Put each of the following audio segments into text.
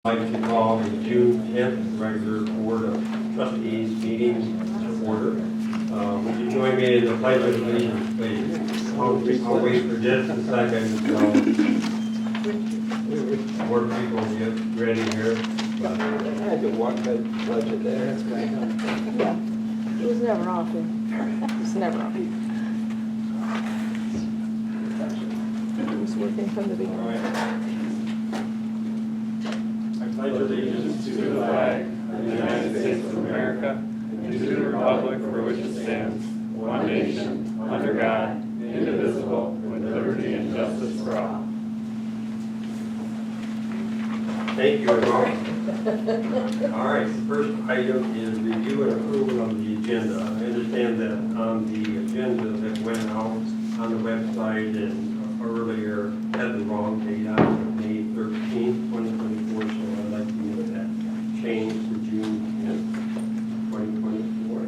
I'd like to call the June 10th regular Board of Trustees meeting to order. Would you join me in the pledge of allegiance, please? I'll wait for just a second until more people get ready here. I had to walk that budget there. That's great. Yeah, it was never off. It was never off. It was working from the beginning. I pledge allegiance to the flag of the United States of America and to the republic for which it stands, one nation, under God, indivisible, with liberty and justice for all. Thank you, everyone. All right, the first item is review and approval of the agenda. I understand that on the agenda that went out on the website and earlier had the wrong date on May 13th, 2024, so I'd like to make that change to June 10th, 2024.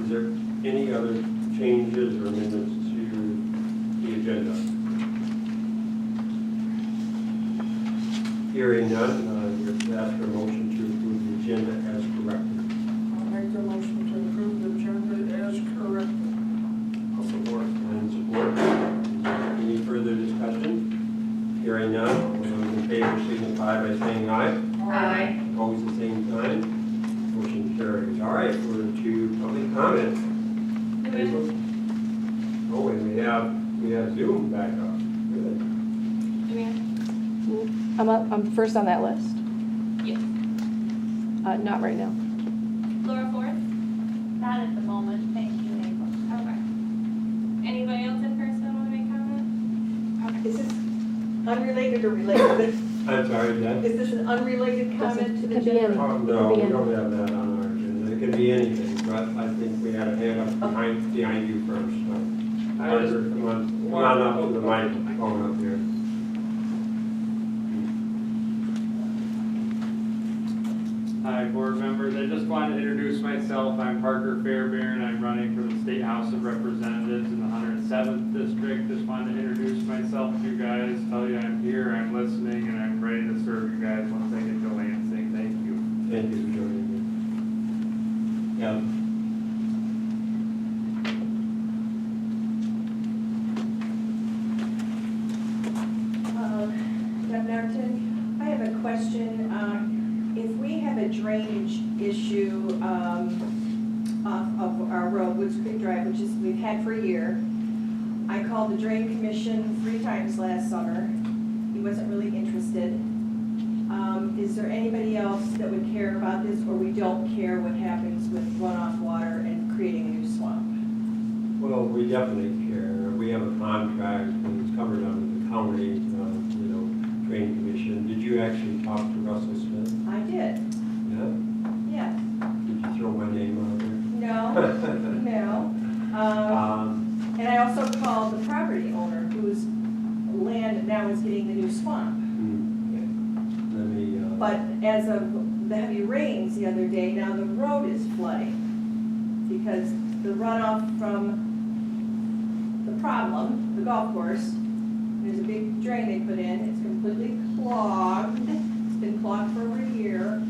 Is there any other changes or amendments to the agenda? Hearing none, we'll ask for a motion to approve the agenda as corrected. I'll make the motion to approve the agenda as corrected. I'll support. And support. Is there any further discussion? Hearing none, all those in favor signify by saying aye. Aye. Opposed at the same time. Motion carries. All right, we're to public comment. Facebook? Oh, and we have Zoom back up. Good. I'm first on that list. Yes. Not right now. Laura Ford? Not at the moment, thank you, April. Okay. Anybody else in person want to make comment? Is this unrelated or related? I'm sorry, Jen? Is this an unrelated comment to the Could be agenda? any. Oh, no, we don't have that on our agenda. It could be anything, but I think we had a hand up behind you first. So. Arthur, come on up to the microphone up here. Hi, board members. I just wanted to introduce myself. I'm Parker Fairbairn. I'm running for the State House of Representatives in the 107th District. Just wanted to introduce myself to you guys, tell you I'm here, I'm listening, and I'm ready to serve you guys once I get to Lansing. Thank you. Thank you for joining me. Yeah. Deb Norton, I have a question. If we have a drainage issue off of our road, Woods Creek Drive, which is we've had for a year, I called the Drain Commission 3 times last summer. He wasn't really interested. Is there anybody else that would care about this, or we don't care what happens with runoff water and creating a new swamp? Well, we definitely care. We have a contract and it's covered under the county, Training Commission. Did you actually talk to Russell Smith? I did, Yeah? yes. Did you throw my name out there? No, no. And I also called the property owner whose land now is getting the new swamp. Let me, But as of the heavy rains the other day, now the road is flooding because the runoff from the problem, the golf course, there's a big drain they put in. It's completely clogged. It's been clogged for over a year.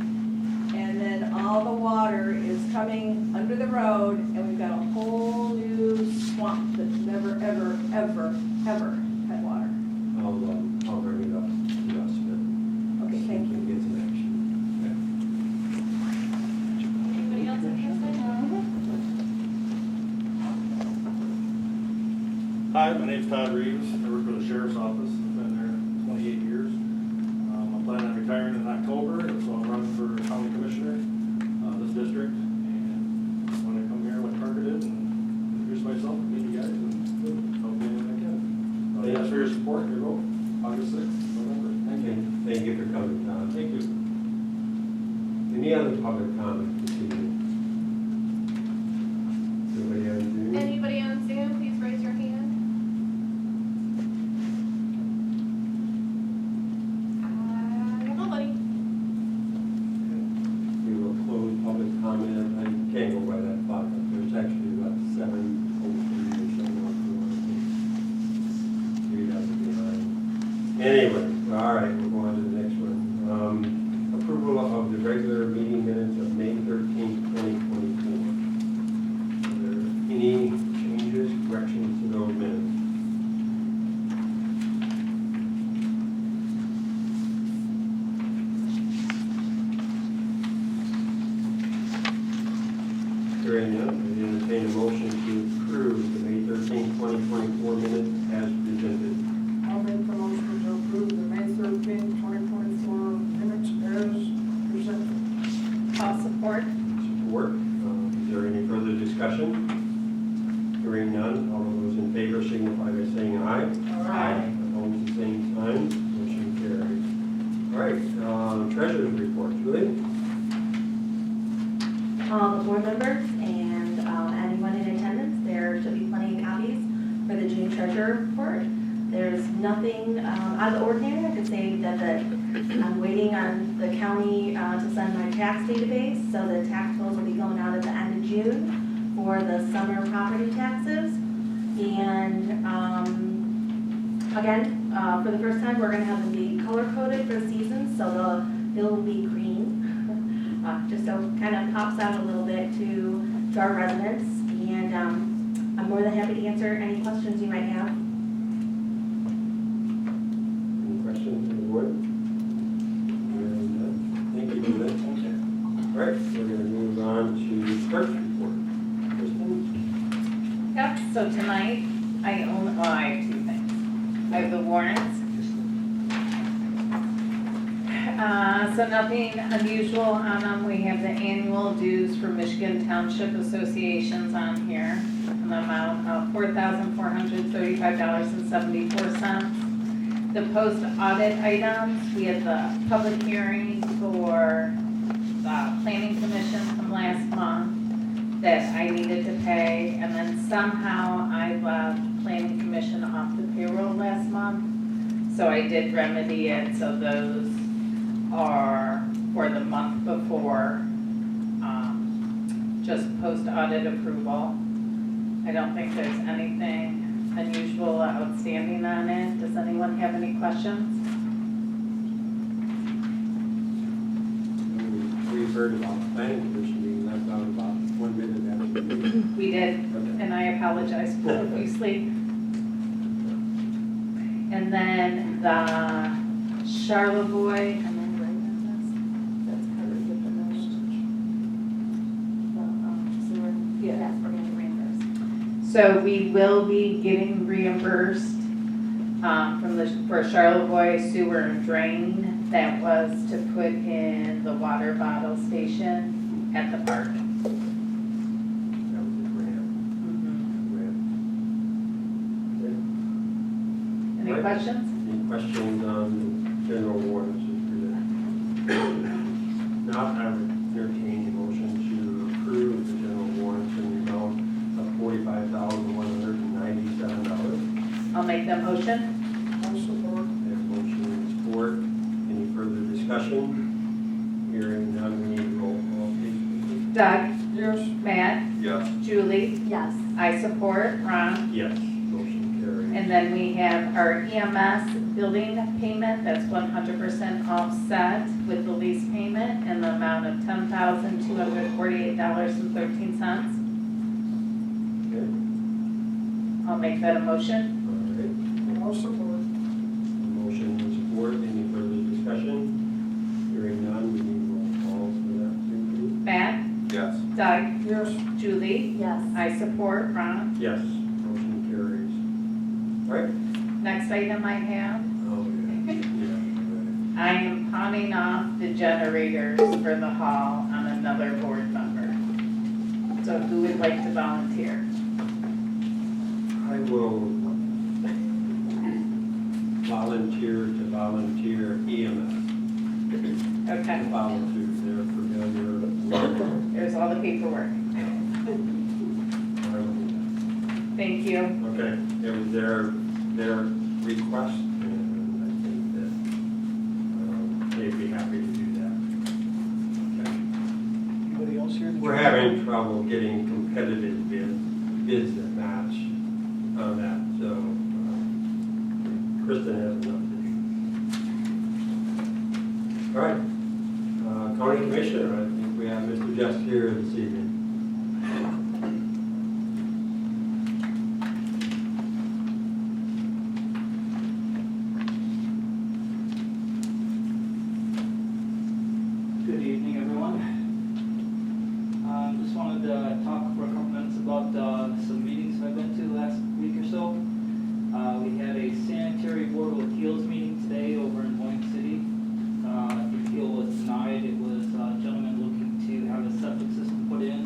And then all the water is coming under the road, and we've got a whole new swamp that's never, ever, ever, ever had water. I'll bring it up to Russ Smith. Okay, thank you. Get some action. Anybody else in person? Hi, my name's Todd Reeves. I work for the Sheriff's Office. I've been there 28 years. I'm planning on retiring in October, so I'm running for County Commissioner, this district. And I want to come here like Parker did and introduce myself and meet you guys and help me when I can. Thanks for your support. Your vote, August 6th, November. Thank you. Thank you for coming, Todd. Thank you. Any other public comment this evening? Anybody on Zoom? Anybody on Zoom, please raise your hand. Nobody. We will close public comment. I can't go by that clock, but there's actually about 7:03 or something like that. Anyway, all right, we'll go on to the next one. approval of the regular meeting minutes of May 13th, 2024. Are there any changes, corrections to those minutes? Hearing none, I entertain a motion to approve the May 13th, 2024 minutes as presented. I'll make the motion to approve the May 13th, 2024 minutes as presented. I'll support. Support. Is there any further discussion? Hearing none, all of those in favor signify by saying aye. Aye. Opposed, the same sign. Motion carries. All right, treasurer's report. Julie? All the board members and anyone in attendance, there should be plenty of copies for the June treasurer report. There's nothing out of the ordinary. I could say that I'm waiting on the county to send my tax database, so the tax bills will be going out at the end of June for the summer property taxes. And again, for the first time, we're going to have them be color-coded for the season, so the bill will be green. Just so kind of pops out a little bit to our residents, and I'm more than happy to answer any questions you might have. Any questions from the board? Hearing none. Thank you, Julie. All right, we're going to move on to clerk's report. Kristen? Yep, so tonight, I have two things. I have the warrants. So nothing unusual on them. We have the annual dues for Michigan Township Associations on here, an amount of $4,435.74. The post-audit items, we had the public hearing for the Planning Commission from last month that I needed to pay, and then somehow I left Planning Commission off the payroll last month. So I did remedy it, so those are for the month before, just post-audit approval. I don't think there's anything unusual outstanding on it. Does anyone have any questions? We've heard about the planning commission being left out about 1 minute after the meeting. We did, and I apologize profusely. And then the Charlevoix, am I right on this? That's covered with the notes. Sewer, yeah, we're getting reimbursed. So we will be getting reimbursed for Charlevoix sewer and drain that was to put in the water bottle station at the park. That was the grant. Any Right. questions? Any questions on the general warrants as presented? Not, I would entertain a motion to approve the general warrants in the amount of $45,197. I'll make that motion. I'll support. There's motion and support. Any further discussion? Hearing none, we need roll call, please. Doug, Yes. Matt, Yes. Julie, Yes. I support, Ron. Yes, motion carries. And then we have our EMS building payment, that's 100% offset with the lease payment in the amount of $10,248.13. Okay, I'll make that a motion. all right. I'll support. Motion and support. Any further discussion? Hearing none, we need roll call for that, please. Matt, Yes. Doug, Yes. Julie, Yes. I support, Ron. Yes, motion carries. All right. Next item I have, Oh, yeah. Yeah, I am pawning off the generators for the hall on another board member. So who would like to volunteer? I will volunteer EMS. Okay, Volunteer, they're familiar with. there's all the paperwork. I will do Thank you. that. Okay, it was their request, and I think that they'd be happy to do that. Okay. Anybody else here? We're having trouble getting competitive bids that match on that, so Kristen has enough to do. All right, County Commissioner, I think we have Mr. Just here this evening. Good evening, everyone. Just wanted to talk for a couple minutes about some meetings I've been to the last week or so. We had a sanitary board of appeals meeting today over in Boyne City. The appeal was denied. It was a gentleman looking to have a septic system put in,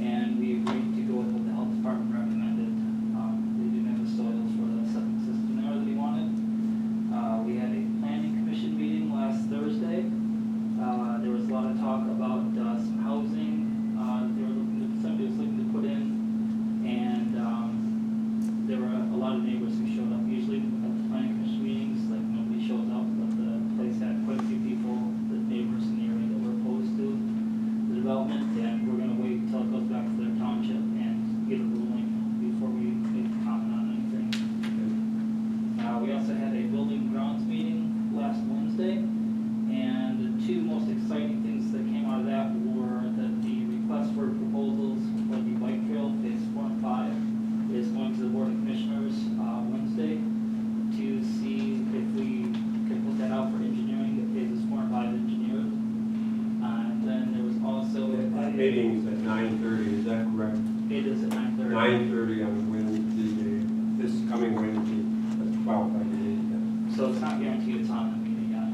and we agreed to go with what the health department recommended. They didn't have the soils for the septic system there that he wanted. We had a planning commission meeting last Thursday. There was a lot of talk about some housing somebody was looking to put in, and there were a lot of neighbors who showed up. Usually at the planning commission meetings, like nobody shows up, but the place had quite a few people, the neighbors in the area that were opposed to the development, and we're gonna wait until it goes back to their township and get a ruling before we make a comment on anything. We also had a building grounds meeting last Wednesday. And the two most exciting things that came out of that were that the request for proposals for the bike trail, phase 4 and 5, is going to the Board of Commissioners Wednesday to see if we can put that out for engineering, get phases 4 and 5 engineered. And then there was also That meeting's at 9:30, is that correct? It is at 9:30. 9:30 on Wednesday, this coming Wednesday, the 12th, I believe. Yeah. So it's not guaranteed it's on the meeting yet.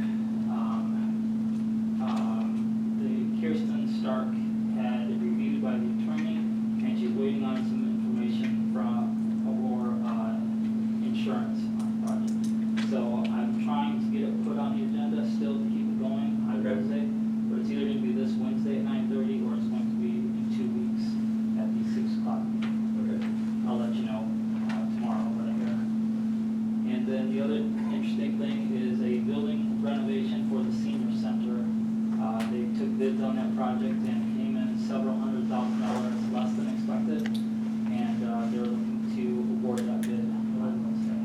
Kirsten Stark had it reviewed by the attorney, and she's waiting on some information from, or insurance on the project. So I'm trying to get it put on the agenda still to keep it going on Wednesday, but it's either going to be this Wednesday at 9:30 or it's going to be in 2 weeks at the 6 o'clock. Okay. I'll let you know tomorrow when I hear. And then the other interesting thing is a building renovation for the senior center. They took bids on that project and it came in several $100,000 less than expected, and they're looking to award that bid on Wednesday.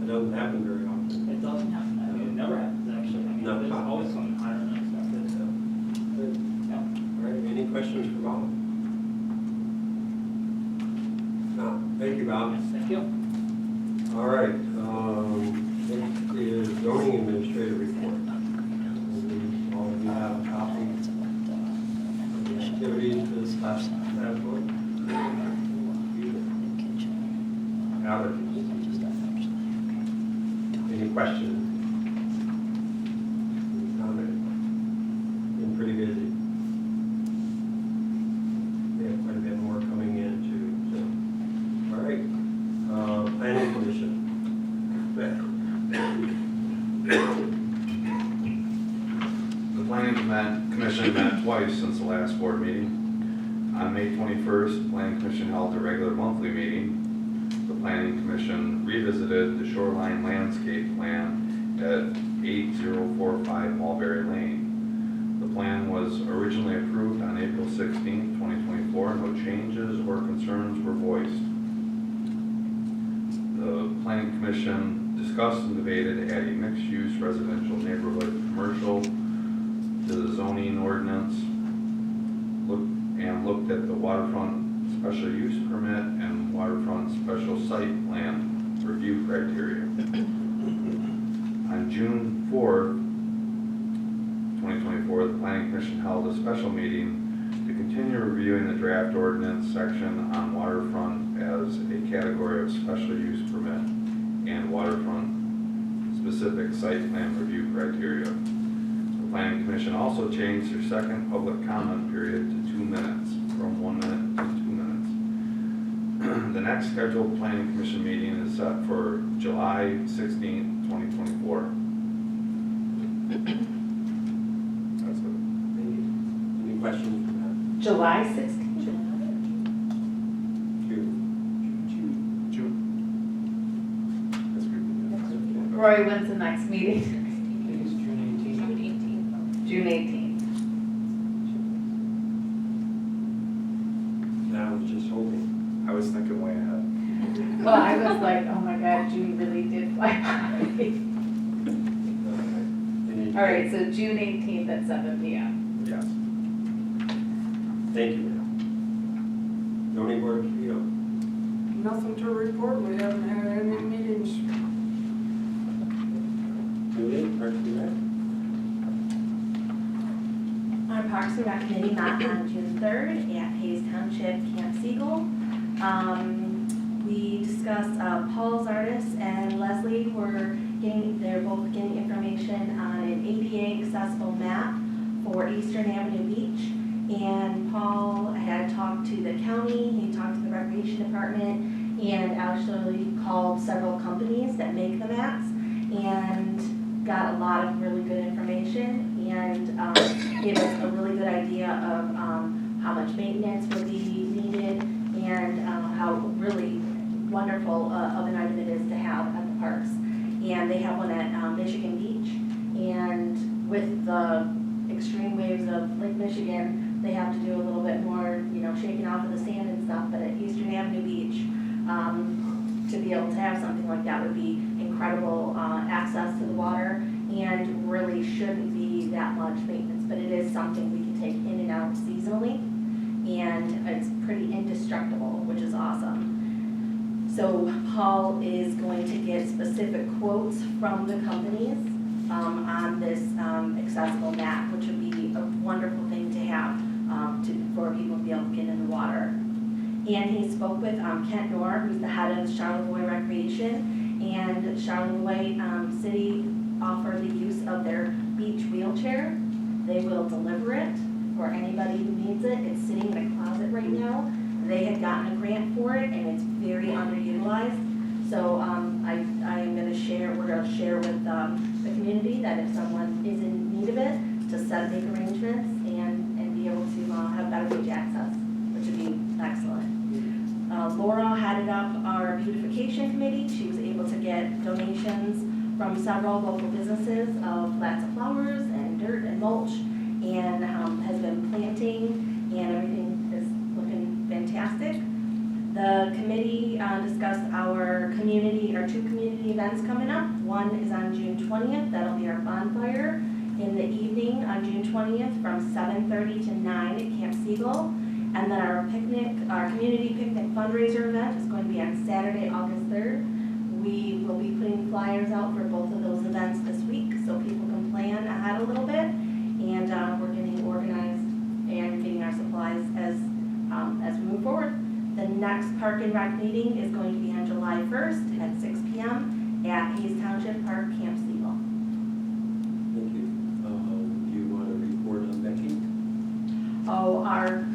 It doesn't happen very often. It doesn't happen. I mean, it never happens actually. I mean, No. it's always coming higher than expected. So, Good. yeah. All right, any questions for Bob? No, thank you, Bob. Yes, thank you. All right, next is zoning administrator report. All of you have a copy of the activities for this past board. Allergies. Any questions? Any comments? Been pretty busy. We have quite a bit more coming in too, so. All right, planning commission. The planning commission met twice since the last board meeting. On May 21st, the planning commission held a regular monthly meeting. The planning commission revisited the shoreline landscape plan at 8045 Mulberry Lane. The plan was originally approved on April 16th, 2024. No changes or concerns were voiced. The planning commission discussed and debated adding mixed-use residential neighborhood commercial to the zoning ordinance, looked at the waterfront special use permit and waterfront special site plan review criteria. On June 4th, 2024, the planning commission held a special meeting to continue reviewing the draft ordinance section on waterfront as a category of special use permit and waterfront specific site plan review criteria. The planning commission also changed their second public comment period to 2 minutes, from 1 minute to 2 minutes. The next scheduled planning commission meeting is set for July 16th, 2024. That's it. Any questions from that? July 16th? June. That's good. Roy, when's the next meeting? I think it's June 18th. June 18th. I was just hoping. I was thinking way ahead. Well, I was like, oh my God, June really did fly by. Any- All right, so June 18th at 7 p.m. Yes. Thank you, ma'am. Zoning Board of Appeals. Nothing to report, we haven't had any meetings. Julie, Parks and Rec? Our Parks and Rec Committee met on June 3rd at Hayes Township Camp Siegel. We discussed Paul's artist and Leslie they're both getting information on an ADA accessible map for Eastern Avenue Beach. And Paul had talked to the county, he talked to the recreation department, and actually called several companies that make the maps and got a lot of really good information and gave us a really good idea of how much maintenance would be needed and how really wonderful of an item it is to have at the parks. And they have one at Michigan Beach, and with the extreme waves of Lake Michigan, they have to do a little bit more, shaking off of the sand and stuff, but at Eastern Avenue Beach, to be able to have something like that would be incredible access to the water, and really shouldn't be that much maintenance, but it is something we can take in and out seasonally, and it's pretty indestructible, which is awesome. So Paul is going to get specific quotes from the companies on this accessible map, which would be a wonderful thing to have for people to be able to get in the water. And he spoke with Kent Noor, who's the head of Charlevoix Recreation, and Charlevoix City offered the use of their beach wheelchair. They will deliver it for anybody who needs it. It's sitting in a closet right now. They had gotten a grant for it, and it's very underutilized. So we're going to share with the community that if someone is in need of it, to make arrangements and be able to have better beach access, which would be excellent. Laura headed up our beautification committee. She was able to get donations from several local businesses of lots of flowers and dirt and mulch, and has been planting, and everything is looking fantastic. The committee discussed our two community events coming up. One is on June 20th. That'll be our bonfire in the evening on June 20th from 7:30 to 9 at Camp Siegel. And then our community picnic fundraiser event is going to be on Saturday, August 3rd. We will be putting flyers out for both of those events this week, so people can plan ahead a little bit. And we're getting organized and getting our supplies as we move forward. The next Park and Rec meeting is going to be on July 1st at 6 p.m. at Hayes Township Park, Camp Siegel. Thank you. Do you want to report on Becky? Oh, our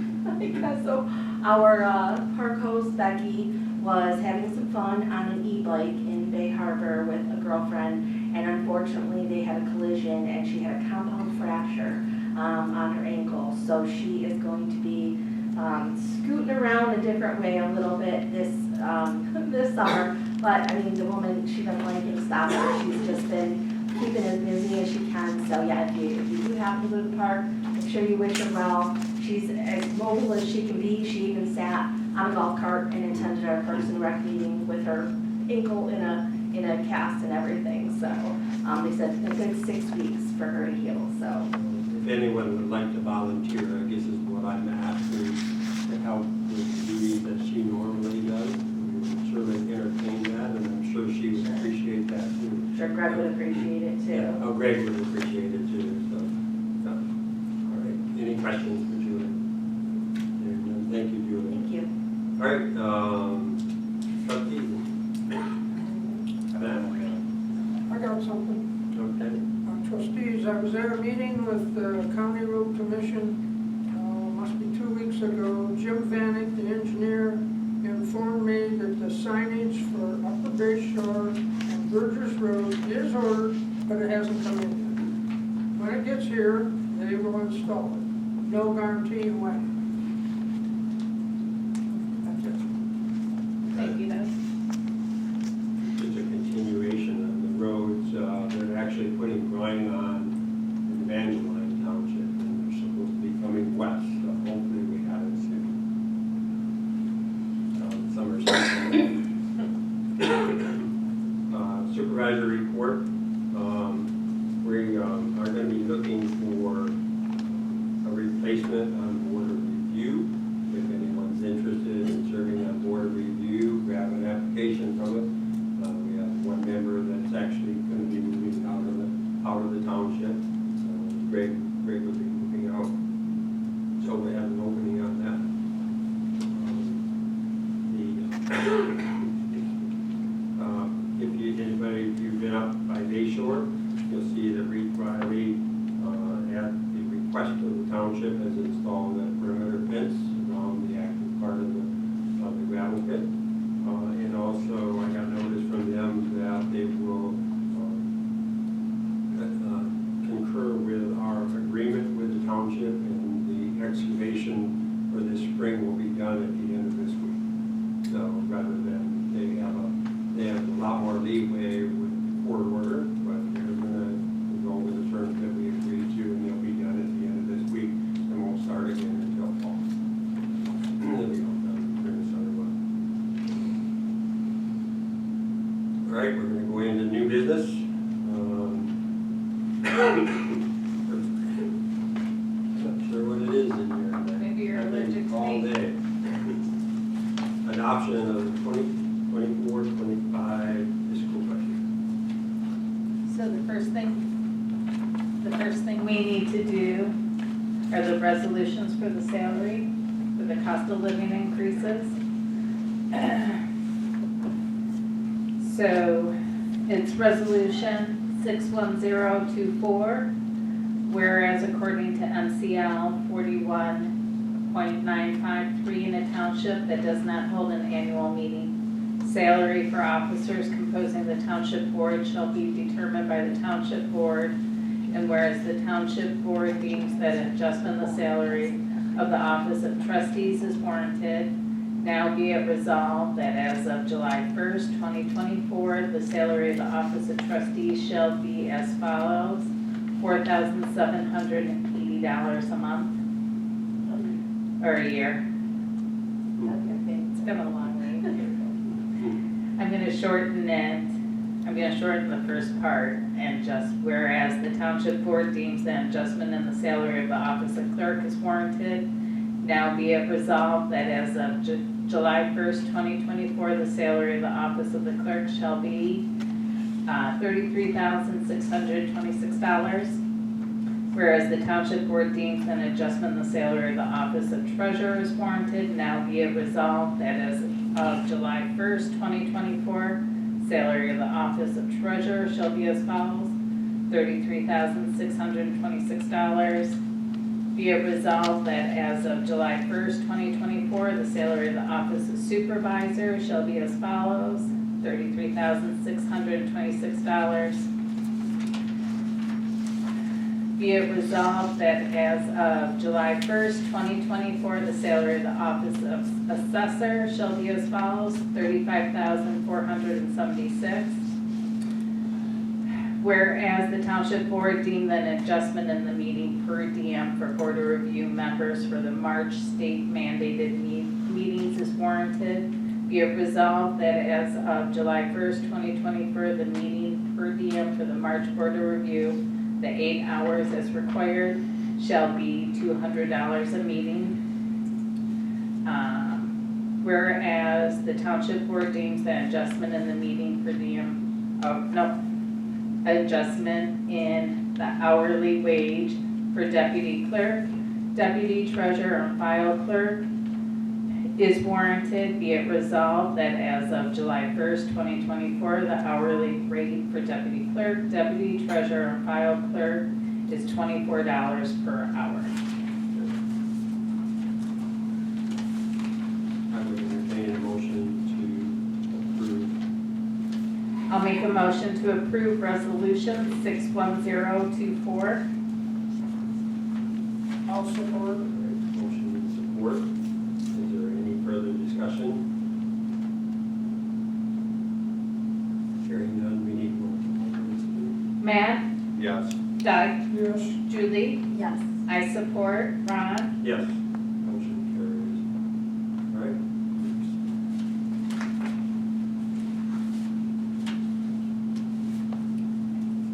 park host, Becky, was having some fun on an e-bike in Bay Harbor with a girlfriend, and unfortunately they had a collision and she had a compound fracture on her ankle. So she is going to be scooting around a different way a little bit this summer. But I mean, the woman, she doesn't let anything stop her. She's just been keeping as busy as she can. So yeah, if you do happen to go to the park, make sure you wish her well. She's as mobile as she can be. She even sat on a golf cart and attended our Parks and Rec meeting with her ankle in a cast and everything. So they said a good 6 weeks for her to heal. So If anyone would like to volunteer, I guess is what I'm asking, to help with the duties that she normally does, we would certainly entertain that, and I'm sure she would appreciate that too. sure Greg would appreciate it too. Yeah, oh, Greg would appreciate it too, so. All right, any questions for Julie? Thank you, Julie. Thank you. All right, trustees. I got something. Okay. Trustees, I was at a meeting with the County Road Commission, must be 2 weeks ago. Jim Vanek, the engineer, informed me that the signage for Upper Bay Shore and Burgess Road is ordered, but it hasn't come in yet. When it gets here, they will install it. No guarantee when. That's it. Thank you, Dennis. Just a continuation of the roads, they're actually putting brine on in Evangeline Township, and they're supposed to be coming west, so hopefully we have it soon. Summer season. Supervisor report, we are going to be looking for a Greg would be moving out. So we have an opening on that. If you've been up by Bayshore, you'll see that Reed Riley, at the request of the township, has installed a perimeter fence around the active part of the gravel pit. And also, I got notice from them that they will concur with our agreement with the township, and the excavation for this spring will be done at the end of this week. So rather than, they have a lot more leeway with court order, but they're gonna go with the terms that we agreed to, and they'll be done at the end of this week, and won't start again until fall. They'll be all done during the summer month. All right, we're gonna go into new business. Not sure what it is in here. Maybe you're allergic to All me. day. Adoption of the 2024-25 fiscal budget. So the first thing we need to do are the resolutions for the salary, for the cost of living increases. So it's resolution 61024, whereas according to MCL 41.953 in a township that does not hold an annual meeting, salary for officers composing the township board shall be determined by the township board, and whereas the township board deems that an adjustment in the salary of the office of trustees is warranted, now be it resolved that as of July 1st, 2024, the salary of the office of trustees shall be as follows: $4,780 a month, or a year. It's been a long week. I'm gonna shorten it. I'm gonna shorten the first part, and just whereas the township board deems that adjustment in the salary of the office of clerk is warranted, now be it resolved that as of July 1st, 2024, the salary of the office of the clerk shall be $33,626. Whereas the township board deems an adjustment in the salary of the office of treasurer is warranted, now be it resolved that as of July 1st, 2024, salary of the office of treasurer shall be as follows: $33,626. Be it resolved that as of July 1st, 2024, the salary of the office of supervisor shall be as follows: $33,626. Be it resolved that as of July 1st, 2024, the salary of the office of assessor shall be as follows: $35,476. Whereas the township board deemed that an adjustment in the meeting per diem for board of review members for the March state mandated meetings is warranted, be it resolved that as of July 1st, 2024, the meeting per diem for the March board of review, the 8 hours as required, shall be $200 a meeting. Whereas the township board deems that adjustment in the meeting per diem, adjustment in the hourly wage for deputy clerk, deputy treasurer, and file clerk is warranted, be it resolved that as of July 1st, 2024, the hourly rate for deputy clerk, deputy treasurer, and file clerk is $24 per hour. I would entertain a motion to approve. I'll make a motion to approve resolution 61024. I'll support. Motion and support. Is there any further discussion? Hearing none, we need one. Matt, Yes. Doug, Yes. Julie, Yes. I support. Ron? Yes. Motion carries. All right.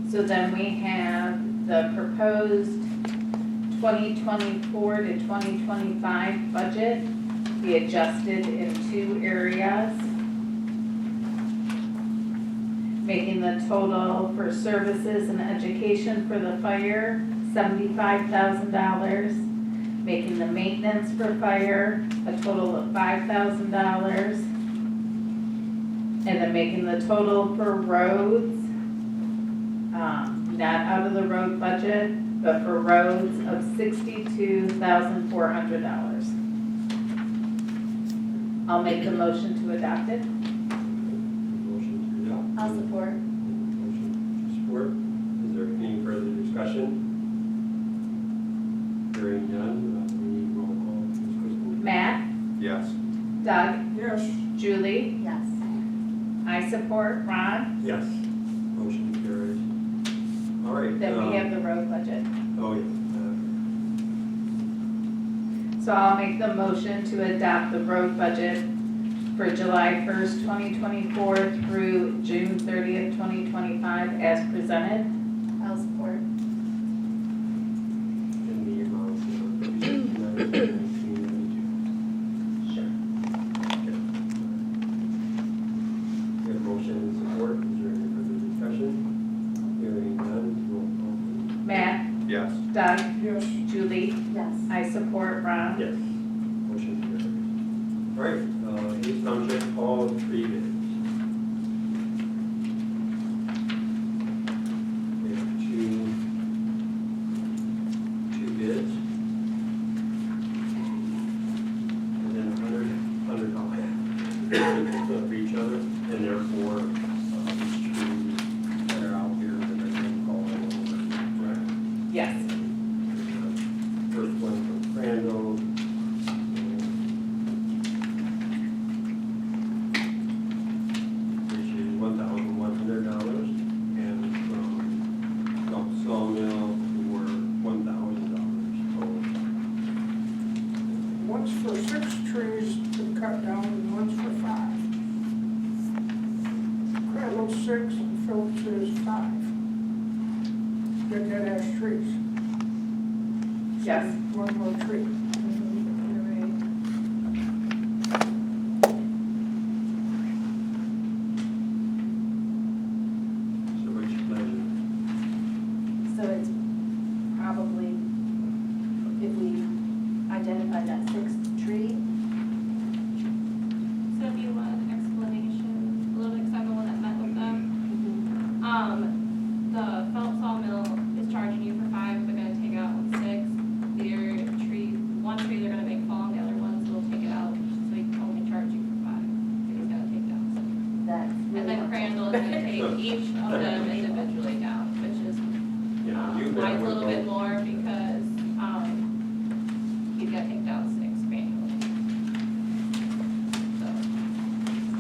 So then we have the proposed 2024 to 2025 budget be adjusted in 2 areas, making the total for services and education for the fire $75,000, making the maintenance for fire a total of $5,000, and then making the total for roads, not out of the road budget, but for roads of $62,400. I'll make the motion to adopt it. Motion to adopt. I'll support. Motion to support. Is there any further discussion? Hearing none, we need roll call. Ms. Kristen? Matt, Yes. Doug, Yes, Julie, Yes. I support. Ron, Yes. Motion carries. All right. that we have the road budget. Oh, yeah. So I'll make the motion to adopt the road budget for July 1st, 2024 through June 30th, 2025 as presented. I'll support. In the amount of $19,992. Sure. We have motion and support. Is there any further discussion? Hearing none, roll call. Matt, Yes. Doug, yes, Julie, Yes. I support. Ron, Yes. Motion carries. All right, East Township, all three bids. We have two bids. And then $100 for each other, and therefore, these two that are out here that are going to call it over, correct? yes. First one from Crandall. Which is $1,100, and from Gulf Sawmill for $1,000 total. one's for 6 trees to cut down and one's for 5. Crandall's 6 and Phillips is 5. Good dead ash trees. Yes. One more tree. So what's your pleasure? So it's probably, if we identify that 6th tree, So if you want an explanation, a little bit, 'cause I'm the one that met with them. The Phelps Sawmill is charging you for 5, they're gonna take out 6. Their tree, one tree they're gonna make fall, and the other ones will take it out, so he can only charge you for 5. He's gonna take down 6. that's And really then helpful. Crandall is gonna take each of them individually down, which is, Yeah, you why bet it's a little bit we'll- more, because, he's gotta take down 6 manually. So,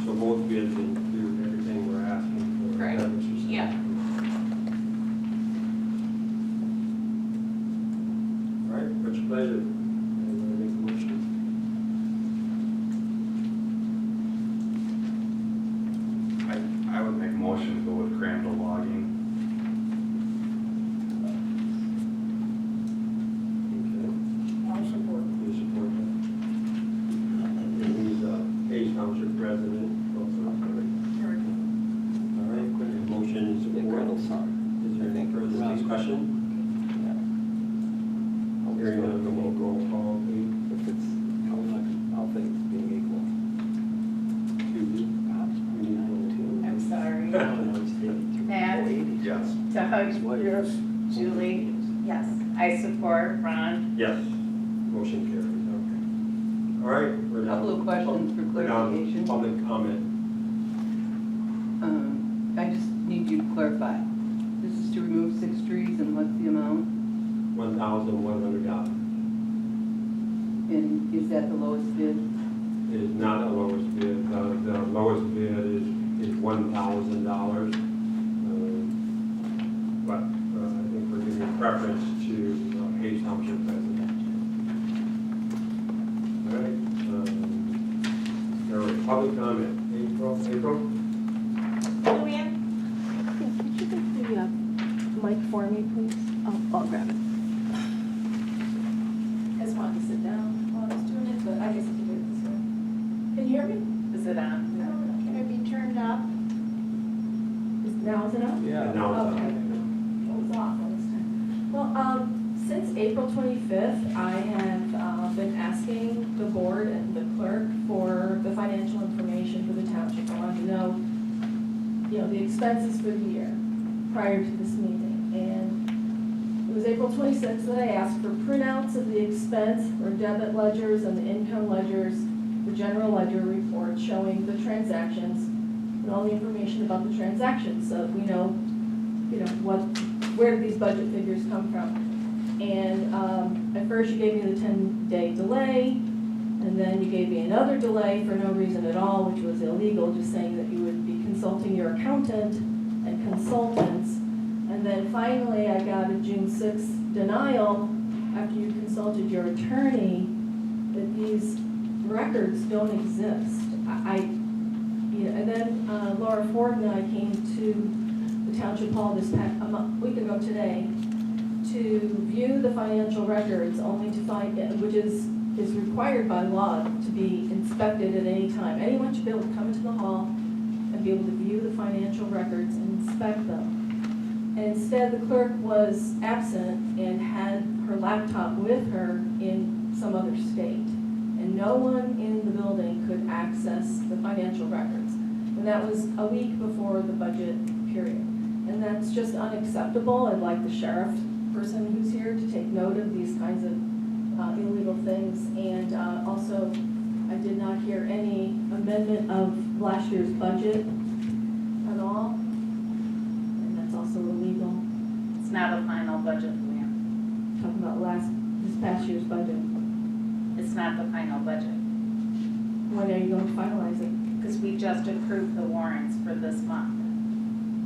So both bids include everything we're asking for. Correct. That was just- Yeah. All right, what's your pleasure? Anyone make a motion? I would make a motion to go with Crandall logging. Okay. I'll support. You support that? And he's Hayes Township president also. All right, quick motion and Yeah, support. Crandall's son. Is there any further discussion? Hearing none, we'll roll call, please. If it's, all things being equal. I'm sorry. Matt, Yes. Doug, Yes, Julie, Yes. I support. Ron, Yes, motion carries, okay. All right, we're down. Couple of questions for We're down to clarification. public comment. I just need you to clarify. This is to remove 6 trees, and what's the amount? $1,100. And is that the lowest bid? It is not the lowest bid. The lowest bid is $1,000. But I think we're giving preference to Hayes Township president. All right. There was public comment. April? Luann? Could you get the mic for me, please? I'll grab it. I just wanted to sit down while I was doing it, but I guess I can do it this way. Can you hear me? is it on? Can it be turned up? Now is it up? Yeah. Now it's on. Okay. It was off all this time. Well, April 25th, I have been asking the board and the clerk for the financial information for the township. I wanted to know, the expenses for the year prior to this meeting. And it was April 26th that I asked for printouts of the expense or debit ledgers and the income ledgers, the general ledger report showing the transactions and all the information about the transactions, so we know, where these budget figures come from. And at first you gave me the 10-day delay, and then you gave me another delay for no reason at all, which was illegal, just saying that you would be consulting your accountant and consultants. And then finally I got a June 6th denial after you consulted your attorney that these records don't exist. And then Laura Ford and I came to the Township Hall a week ago today to view the financial records, only to find it, which is required by law to be inspected at any time. Anyone should be able to come into the hall and be able to view the financial records and inspect them. And instead, the clerk was absent and had her laptop with her in some other state. And no one in the building could access the financial records. And that was a week before the budget period. And that's just unacceptable. I'd like the sheriff person who's here to take note of these kinds of illegal things. And also, I did not hear any amendment of last year's budget at all. And that's also illegal. It's not a final budget, ma'am. Talking about this past year's budget. It's not the final budget. When are you going to finalize it? Because we just approved the warrants for this month,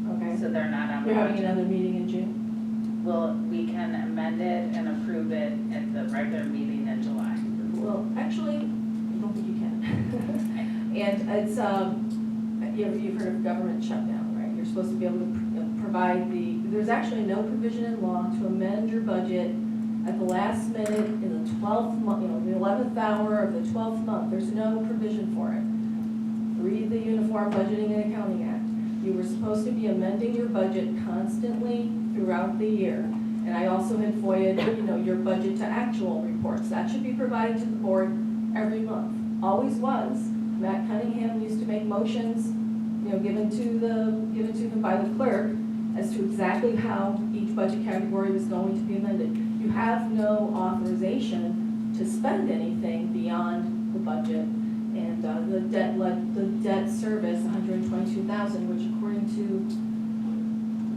Okay. so they're not on the You're having budget. another meeting in June? Well, we can amend it and approve it at the regular meeting in July. Well, actually, I don't think you can. And it's, you've heard of government shutdown, right? You're supposed to be able to provide there's actually no provision in law to amend your budget at the last minute in the 12th month, the 11th hour of the 12th month. There's no provision for it. Read the Uniform Budgeting and Accounting Act. You were supposed to be amending your budget constantly throughout the year. And I also had FOIA'd, your budget to actual reports. That should be provided to the board every month. Always was. Matt Cunningham used to make motions, given to him by the clerk as to exactly how each budget category was going to be amended. You have no authorization to spend anything beyond the budget. And the debt service, $122,000, which according to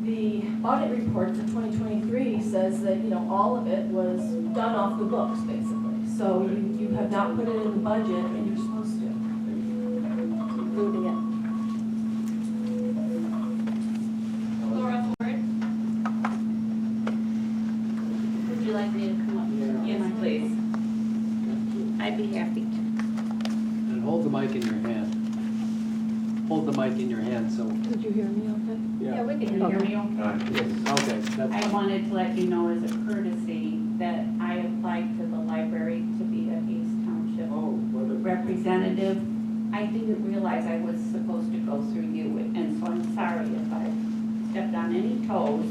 the audit report for 2023 says that, all of it was done off the books, basically. So you have not put it in the budget, and you're supposed to. Including it. Laura Ford? Would you like me to come up? Yes, please. I'd be happy to. And hold the mic in your hand. Hold the mic in your hand, so. Did you hear me okay? Yeah. we Can you hear me okay? Okay, that's I fine. wanted to let you know as a courtesy that I applied to the library to be a East Township representative. I didn't realize I was supposed to go through you, and so I'm sorry if I stepped on any toes,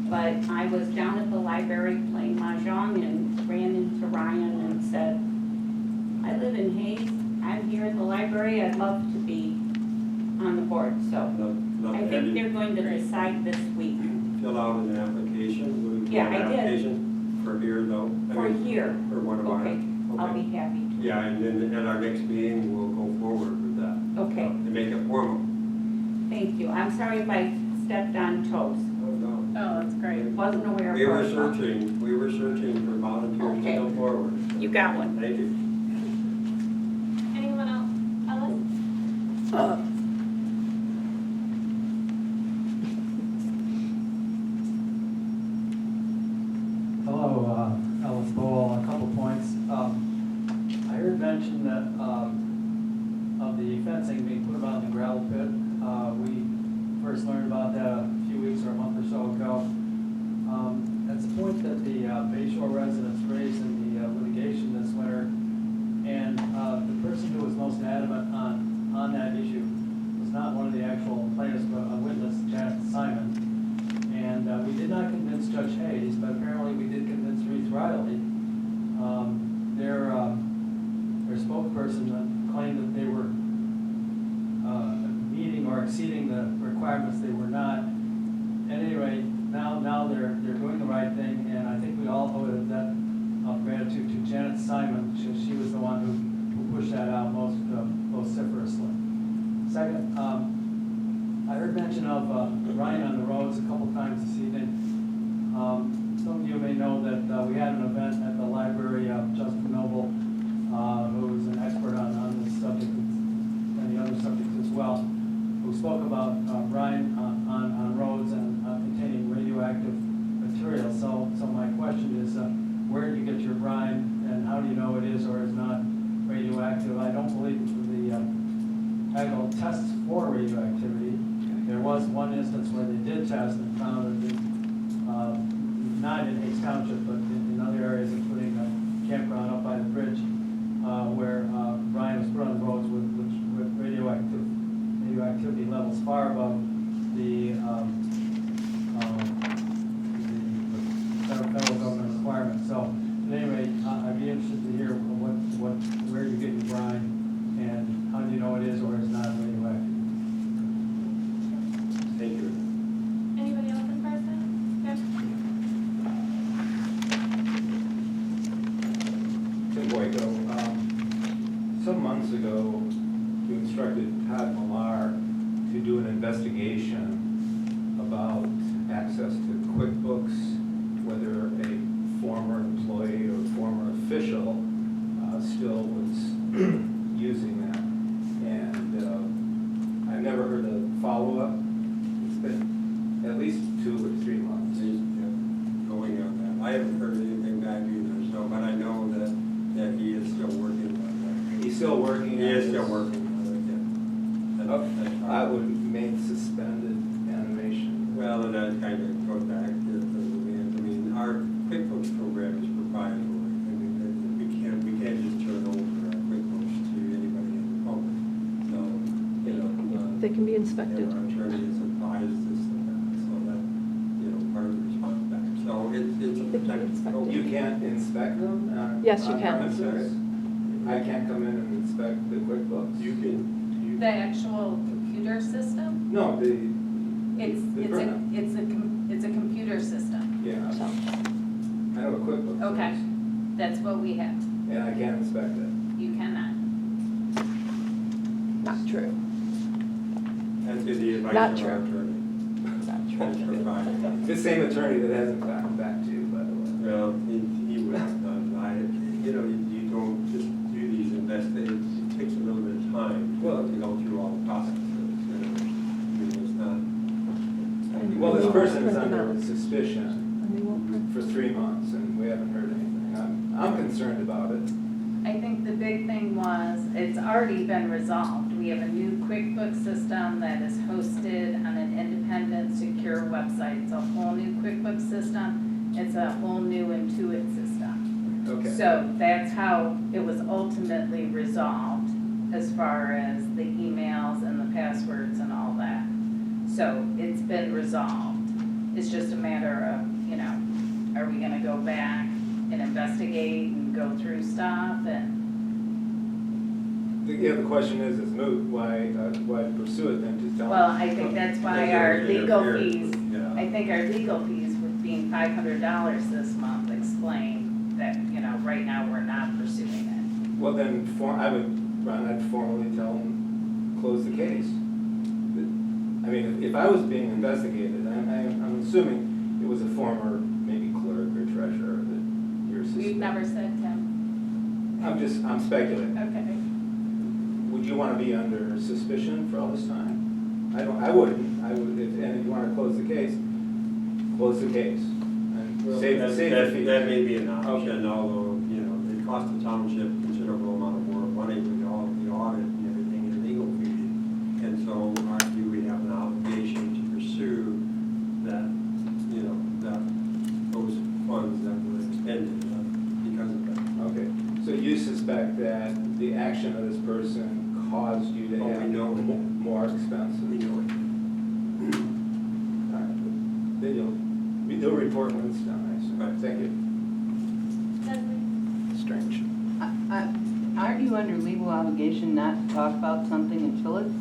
but I was down at the library playing mahjong and ran into Ryan and said, I live in Hayes, I'm here at the library, I'd love to be on the board, so I think they're going to decide this week. Fill out an application. Would you Yeah, fill out I an did. application for here though? For here. For one of our. Okay, I'll be happy to. Yeah, and then at our next meeting, we'll go forward with that. Okay, To make it formal. thank you. I'm sorry if I stepped on toes. No. Oh, that's great. Wasn't aware of We were it. searching for volunteers to Okay. come forward. You got one. Thank you. Anyone else? Ellis? Hello, Ellis Bowl, a couple points. I heard mention that of the fencing being put around the gravel pit. We first learned about that a few weeks or a month or so ago. That's a point that the Bay Shore residents raised in the litigation this winter. And the person who was most adamant on that issue was not one of the actual plaintiffs, but a witness, Janet Simon. And we did not convince Judge Hayes, but apparently we did convince Reese Riley, their spokesperson claimed that they were meeting or exceeding the requirements. They were not. At any rate, now they're doing the right thing, and I think we all owe a debt of gratitude to Janet Simon. She was the one who pushed that out most vociferously. Second, I heard mention of Ryan on the roads a couple times this evening. Some of you may know that we had an event at the library of Justin Noble, who is an expert on this subject and the other subjects as well, who spoke about brine on roads and containing radioactive material. So my question is, where do you get your brine, and how do you know it is or is not radioactive? I don't believe the actual tests for radioactivity. There was one instance where they did test and found that not in Hayes Township, but in other areas, including a campground up by the bridge, where brine was put on the roads with radioactivity levels far above the federal government requirements. So at any rate, I'd be interested to hear where you get your brine and how do you know it is or is not radioactive. Thank you. Anybody else in person? Yes. Tim Boyko, some months ago, you instructed Todd Millar to do an investigation about access to QuickBooks, whether a former employee or former official still was using that. And I've never heard a follow-up. It's been at least 2 or 3 months. He's going on that. I haven't heard anything back either, so, but I know that he is still working on that. He's still working? He is still working on it, yeah. I would remain suspended animation. Well, and that kind of goes back to the land. I mean, our QuickBooks program is proprietary. I mean, we can't just turn over our QuickBooks to anybody in the public. So, you know. They can be inspected. Our attorney has advised us of that, so that, you know, part of the response back. So it's a protected. You can't inspect them? Yes, you on can. premises? I can't come in and inspect the QuickBooks? You can. The actual computer system? No, the printout. It's a computer system. Yeah. I know what QuickBooks is. Okay, that's what we have. And I can't inspect it. You cannot. Not true. That's the advice Not of true. our attorney. Not That's true. provided. The same attorney that hasn't gotten back to you, by the way. Well, he would have done. You know, you don't just do these investigations. It takes a little bit of time to go through all the processes. You know, I mean, it's not. Well, this person is under And suspicion they won't print. for 3 months, and we haven't heard anything. I'm concerned about it. I think the big thing was, it's already been resolved. We have a new QuickBooks system that is hosted on an independent, secure website. It's a whole new QuickBooks system. It's a whole new Intuit system. Okay. So that's how it was ultimately resolved as far as the emails and the passwords and all that. So it's been resolved. It's just a matter of, you know, are we gonna go back and investigate and go through stuff and, The question is moot. Why pursue it then? Just tell well, them. I think that's why Because our they're legal interfering. fees, Yeah. I think our legal fees were being $500 this month explain that, you know, right now we're not pursuing it. Well, then, I'd formally tell them, close the case. I mean, if I was being investigated, I'm assuming it was a former, maybe clerk or treasurer that you're We've suspecting. never said Tim. I'm speculating. Okay. Would you want to be under suspicion for all this time? I wouldn't. I would, and if you want to close the case, close the case. And Well, save the fee. that may be an option, although, you know, it costs the township considerable amount of more money with all the audit and everything and legal fees. And so do we have an obligation to pursue that, you know, those funds that were expended because of that? Okay. So you suspect that the action of this person caused you to Oh, we have know. more expenses? We know it. All right. Then you'll report when it's done, I assume. Right. Thank you. Leslie? Strange. Aren't you under legal obligation not to talk about something until it's,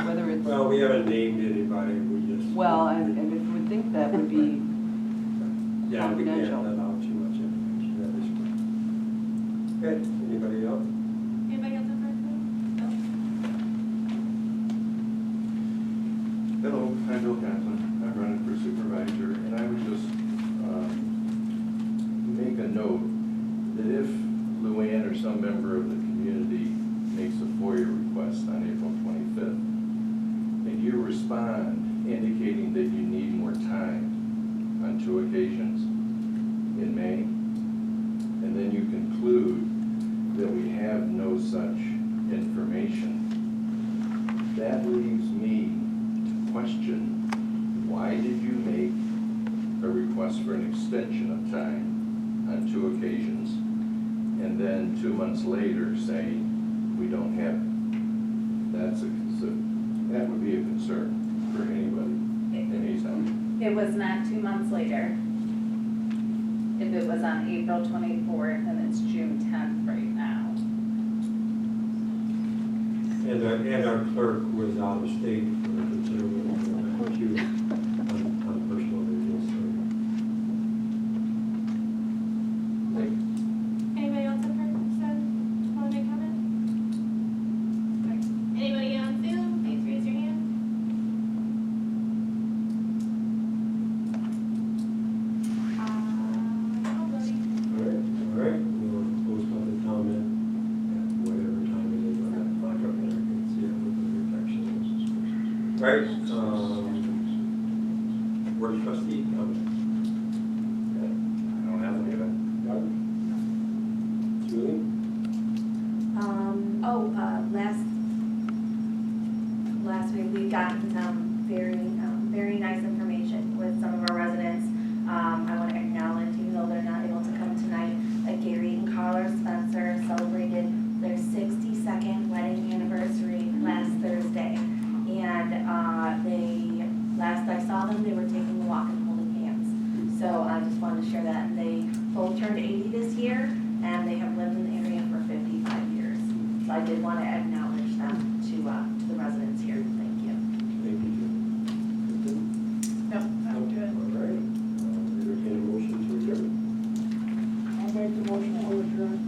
whether it's, Well, we haven't named anybody, we just. well, I would think that would be Yeah, we can't confidential. let out too much information, that is correct. Okay, anybody else? Anybody else have questions? Hello, I'm Bill Conklin. I'm running for supervisor, and I would just make a note that if Luann or some member of the community makes a FOIA request on April 25th, and you respond indicating that you need more time on 2 occasions in May, and then you conclude that we have no such information, that leaves me to question, why did you make a request for an extension of time on 2 occasions, and then 2 months later say, we don't have it? That would be a concern for anybody, anytime. It was not 2 months later. If it was on April 24th, and it's June 10th right now. And our clerk was out of state for a considerable issue on personal business. Anybody else have questions? Want to make comments? Okay. Anybody on Zoom? Please raise your hand. Nobody. All right, we'll close public comment at whatever time it is on that clock up there. I can see it with the reflection. All right, board of trustee comment. I don't have any of it. Julie? Last week, we've gotten some very nice information with some of our residents. I want to acknowledge, even though they're not able to come tonight, that Gary and Carla Spencer celebrated their 62nd wedding anniversary last Thursday. And last I saw them, they were taking a walk and holding hands. So I just wanted to share that. And they both turned 80 this year, and they have lived in the area for 55 years. So I did want to acknowledge them to the residents here. Thank you. Thank you, Julie. No, I'm good. All right, entertain a motion to adjourn. I'll make the motion to adjourn.